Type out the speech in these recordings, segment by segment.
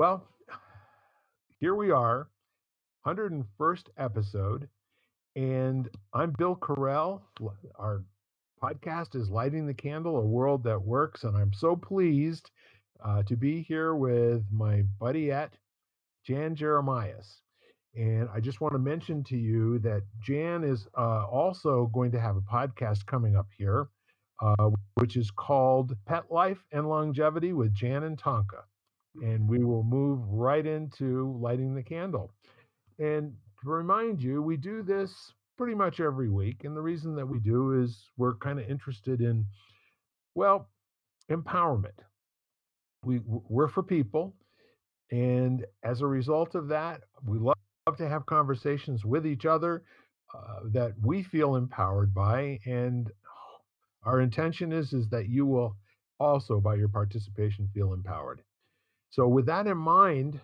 Well, here we are, 101st episode, and I'm Bill Correll. Our podcast is Lighting the Candle, a world that works, and I'm so pleased to be here with my buddy at Jan Jeremias. And I just want to mention to you that Jan is also going to have a podcast coming up here, which is called Pet Life and Longevity with Jan and Tonka. And we will move right into lighting the candle. And to remind you, we do this pretty much every week. And the reason that we do is we're kind of interested in, well, empowerment. We're for people. And as a result of that, we love to have conversations with each other that we feel empowered by. And our intention is that you will also, by your participation, feel empowered. So, with that in mind,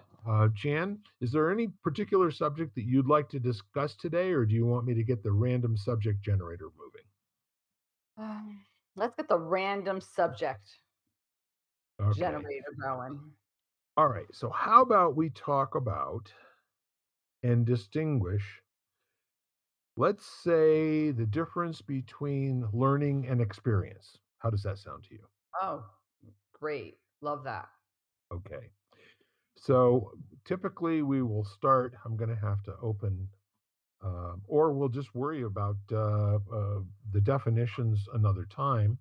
Jan, is there any particular subject that you'd like to discuss today, or do you want me to get the random subject generator moving? Um, let's get the random subject Okay. generator going. All right. So, how about we talk about and distinguish, let's say, the difference between learning and experience? How does that sound to you? Oh, great. Love that. Okay. So, typically we will start. I'm going to have to open or we'll just worry about the definitions another time,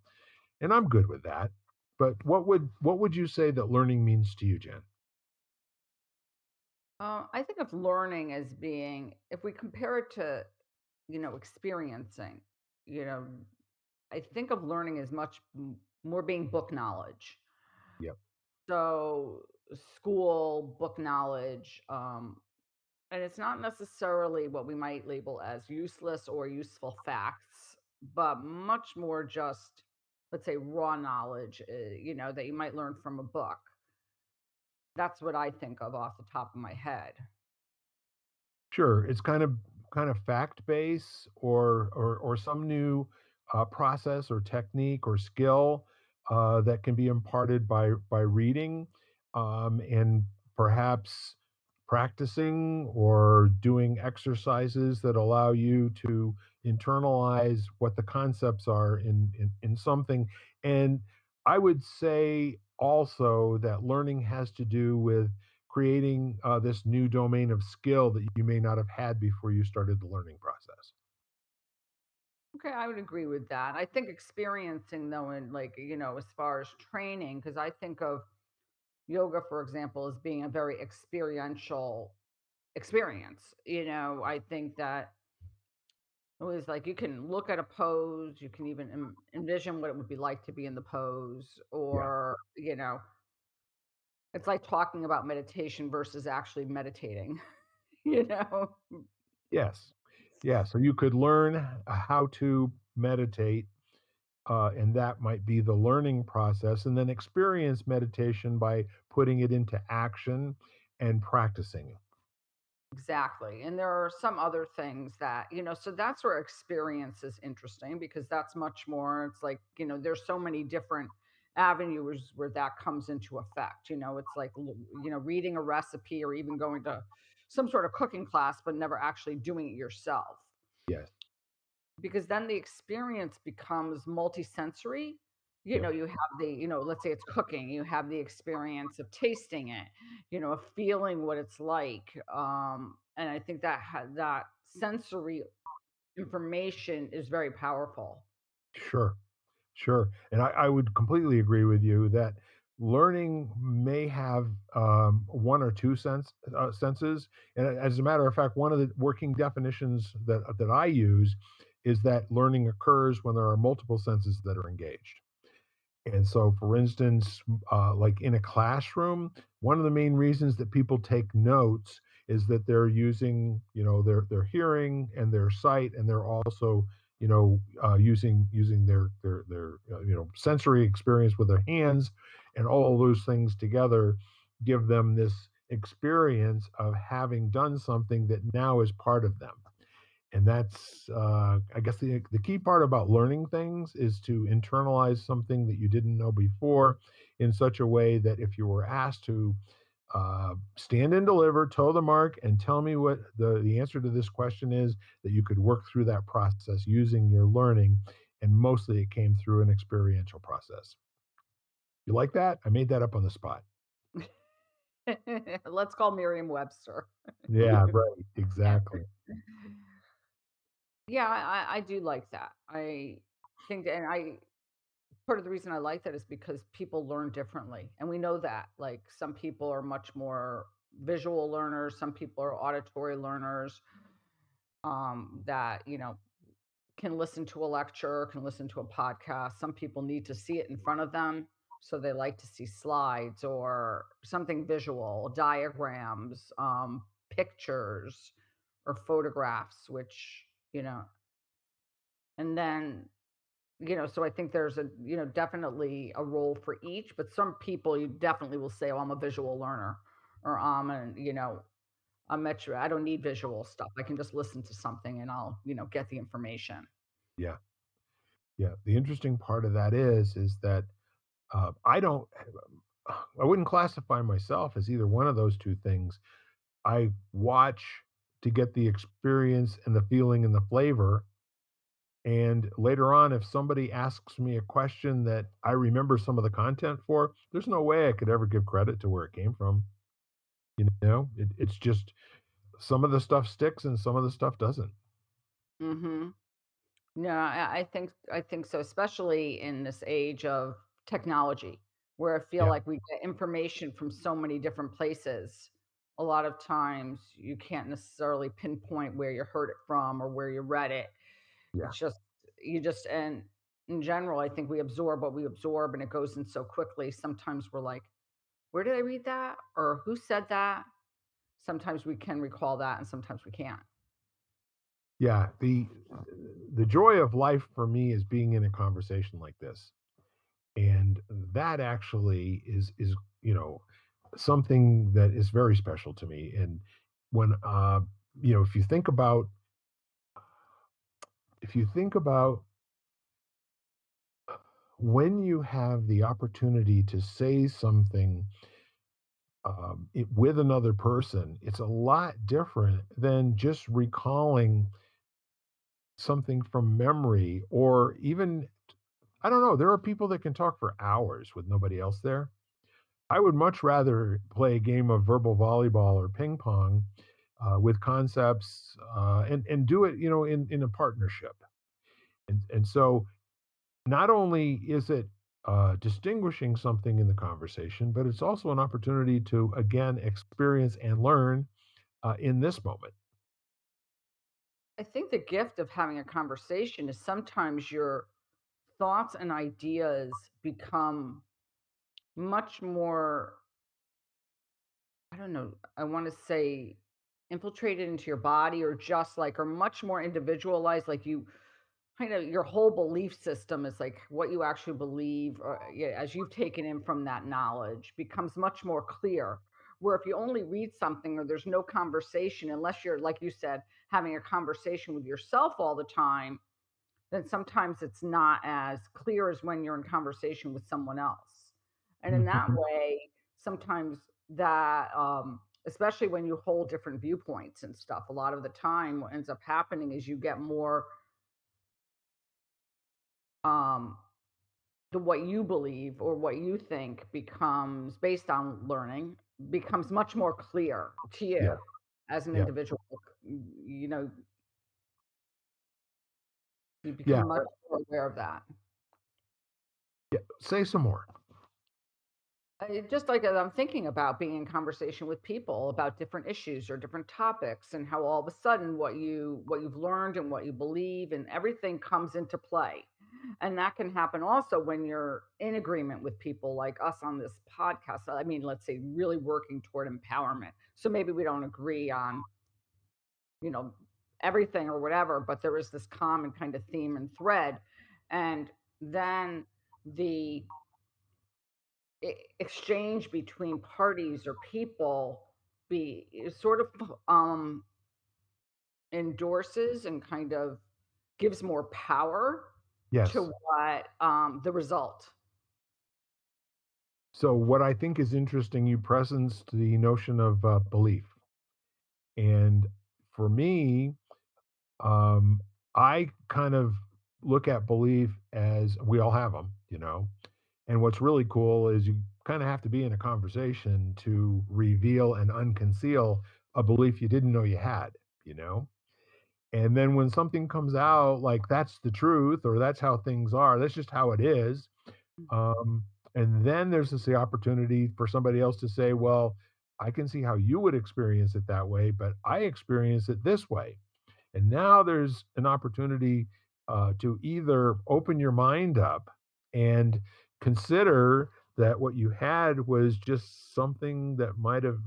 and I'm good with that. But what would you say that learning means to you, Jen? I think of learning as being, if we compare it to, experiencing, you know, I think of learning as much more being book knowledge. Yep. So, school, book knowledge, and it's not necessarily what we might label as useless or useful facts, but much more just, let's say, raw knowledge, that you might learn from a book. That's what I think of off the top of my head. Sure, it's kind of fact based or some new process or technique or skill that can be imparted by reading and perhaps practicing or doing exercises that allow you to internalize what the concepts are in something. And I would say also that learning has to do with creating this new domain of skill that you may not have had before you started the learning process. Okay, I would agree with that. I think experiencing though, and like, as far as training, because I think of yoga, for example, as being a very experiential experience. I think that it was like you can look at a pose, you can even envision what it would be like to be in the pose, Yeah. or, it's like talking about meditation versus actually meditating, you know? Yes. Yeah. So you could learn how to meditate, and that might be the learning process, and then experience meditation by putting it into action and practicing. Exactly. And there are some other things that, so that's where experience is interesting because that's much more, it's like, there's so many different avenues where that comes into effect. It's like, reading a recipe or even going to some sort of cooking class, but never actually doing it yourself. Yes. Because then the experience becomes multisensory. Yep. You have the, let's say it's cooking, you have the experience of tasting it, of feeling what it's like. And I think that that sensory information is very powerful. Sure. Sure, and I would completely agree with you that learning may have, one or 2 senses, and as a matter of fact, one of the working definitions that I use is that learning occurs when there are multiple senses that are engaged. And so, for instance, like in a classroom, one of the main reasons that people take notes is that they're using, their hearing and their sight, and they're also, using their sensory experience with their hands, and all those things together give them this experience of having done something that now is part of them. And that's, I guess, the key part about learning things is to internalize something that you didn't know before in such a way that if you were asked to stand and deliver, toe the mark, and tell me what the answer to this question is, that you could work through that process using your learning. And mostly it came through an experiential process. You like that? I made that up on the spot. Let's call Merriam-Webster. Yeah, right. Exactly. Yeah, I do like that. I think that, and I part of the reason I like that is because people learn differently, and we know that. Like some people are much more visual learners, some people are auditory learners. That can listen to a lecture, can listen to a podcast. Some people need to see it in front of them, so they like to see slides or something visual, diagrams, pictures, or photographs, which and then so I think there's definitely a role for each, but some people you definitely will say, "Oh, I'm a visual learner," or I'm metro. I don't need visual stuff. I can just listen to something and I'll get the information. Yeah. Yeah. The interesting part of that is that I don't, I wouldn't classify myself as either one of those two things. I watch to get the experience and the feeling and the flavor. And later on, if somebody asks me a question that I remember some of the content for, there's no way I could ever give credit to where it came from. It's just some of the stuff sticks and some of the stuff doesn't. Mhm. No, I think so, especially in this age of technology, where I feel Yeah. like we get information from so many different places. A lot of times you can't necessarily pinpoint where you heard it from or where you read it. Yeah. It's just you just and in general, I think we absorb what we absorb and it goes in so quickly. Sometimes we're like, "Where did I read that?" or "Who said that?" Sometimes we can recall that and sometimes we can't. Yeah. The joy of life for me is being in a conversation like this. And that actually is, you know, something that is very special to me. And when if you think about when you have the opportunity to say something with another person, it's a lot different than just recalling something from memory. Or even, I don't know, there are people that can talk for hours with nobody else there. I would much rather play a game of verbal volleyball or ping pong with concepts, and do it, in a partnership. And so not only is it distinguishing something in the conversation, but it's also an opportunity to again experience and learn in this moment. I think the gift of having a conversation is sometimes your thoughts and ideas become much more, I don't know, I want to say infiltrated into your body or just like, or much more individualized. Like you kind of, your whole belief system is like what you actually believe, or yeah, as you've taken in from that knowledge becomes much more clear. Where if you only read something or there's no conversation, unless you're, like you said, having a conversation with yourself all the time, then sometimes it's not as clear as when you're in conversation with someone else. And in that Mhm. way, sometimes that, especially when you hold different viewpoints and stuff, a lot of the time, what ends up happening is you get more, um, the what you believe or what you think becomes based on learning becomes much more clear to Yeah, you as an yeah, individual. You know, you yeah, become much more aware of that. yeah. Say some more. Just like as I'm thinking about being in conversation with people about different issues or different topics, and how all of a sudden what you've learned and what you believe and everything comes into play. And that can happen also when you're in agreement with people like us on this podcast. I mean, let's say really working toward empowerment. So maybe we don't agree on, you know, everything or whatever, but there is this common kind of theme and thread. And then the exchange between parties or people be sort of endorses and kind of gives more power Yes. to what the result. So what I think is interesting, you presence the notion of belief, and for me, um, I kind of look at belief as we all have them, you know. And what's really cool is you kind of have to be in a conversation to reveal and unconceal a belief you didn't know you had, you know. And then when something comes out like that's the truth or that's how things are, that's just how it is. Um, and then there's this the opportunity for somebody else to say, well, I can see how you would experience it that way, but I experience it this way. And now there's an opportunity to either open your mind up and consider that what you had was just something that might have,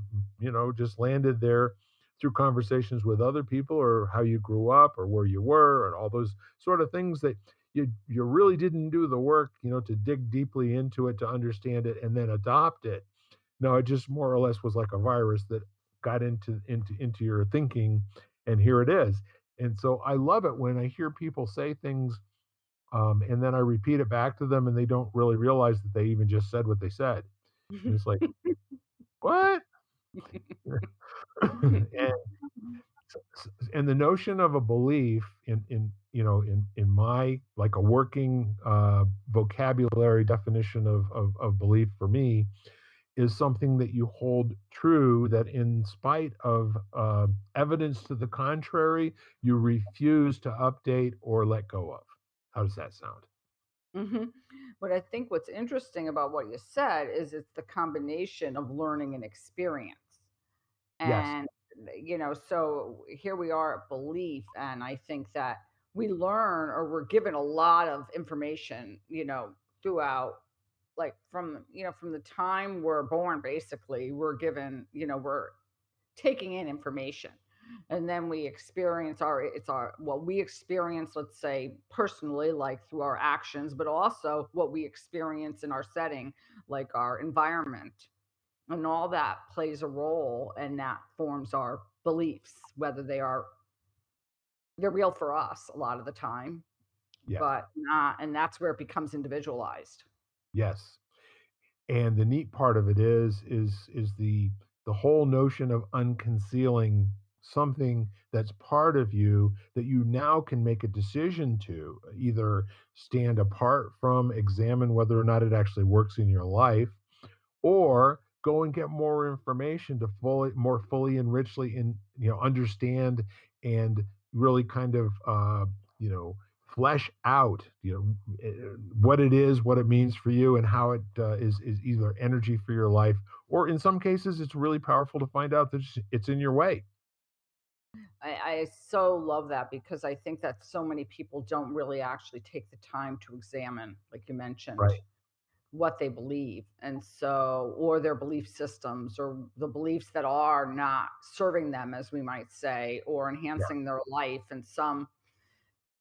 just landed there through conversations with other people or how you grew up or where you were and all those sort of things that you really didn't do the work, to dig deeply into it to understand it and then adopt it. No, it just more or less was like a virus that got into your thinking, and here it is. And so I love it when I hear people say things, and then I repeat it back to them, and they don't really realize that they even just said what they said. And it's like, what? and and the notion of a belief in my like a working vocabulary definition of belief for me is something that you hold true that in spite of evidence to the contrary, you refuse to update or let go of. How does that sound? Mhm. But I think what's interesting about what you said is it's the combination of learning and experience. Yes. And, so here we are at belief. And I think that we learn or we're given a lot of information, throughout, like from the time we're born, basically, we're taking in information. And then we experience what we experience, let's say personally, like through our actions, but also what we experience in our setting, like our environment, and all that plays a role, and that forms our beliefs, whether they're real for us a lot of the time, Yes. but not, and that's where it becomes individualized. Yes. And the neat part of it is the whole notion of unconcealing something that's part of you that you now can make a decision to either stand apart from, examine whether or not it actually works in your life, or go and get more information to more fully and richly understand and really kind of flesh out what it is, what it means for you, and how it is either energy for your life, or in some cases it's really powerful to find out that it's in your way. I so love that because I think that so many people don't really actually take the time to examine, like you mentioned, Right. what they believe. And so, or their belief systems, or the beliefs that are not serving them, as we might say, or Yeah. enhancing their life. And some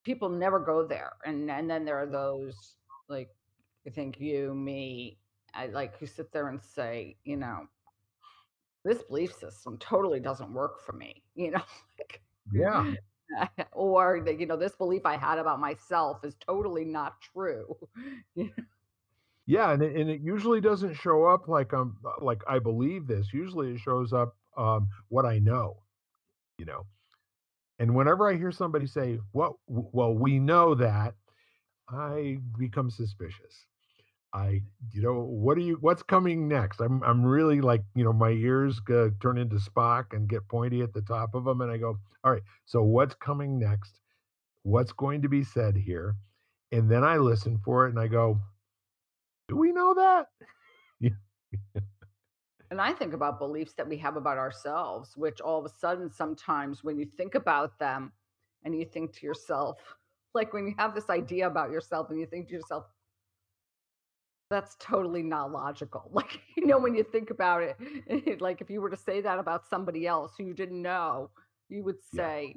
people never go there. And then there are those, like, I think you, me, I like who sit there and say, this belief system totally doesn't work for me, like, Yeah. or this belief I had about myself is totally not true. You Yeah, and it usually doesn't show up like I believe this. Usually it shows up what I know, you know. And whenever I hear somebody say, well, we know that, I become suspicious. I, what's coming next? I'm really like, my ears turn into Spock and get pointy at the top of them. And I go, all right, so what's coming next? What's going to be said here? And then I listen for it and I go, do we know that? Yeah. And I think about beliefs that we have about ourselves, which all of a sudden, sometimes when you think about them and you think to yourself, like when you have this idea about yourself and you think to yourself, that's totally not logical. Like, when you think about it, like if you were to say that about somebody else who you didn't know, you would Yeah. say,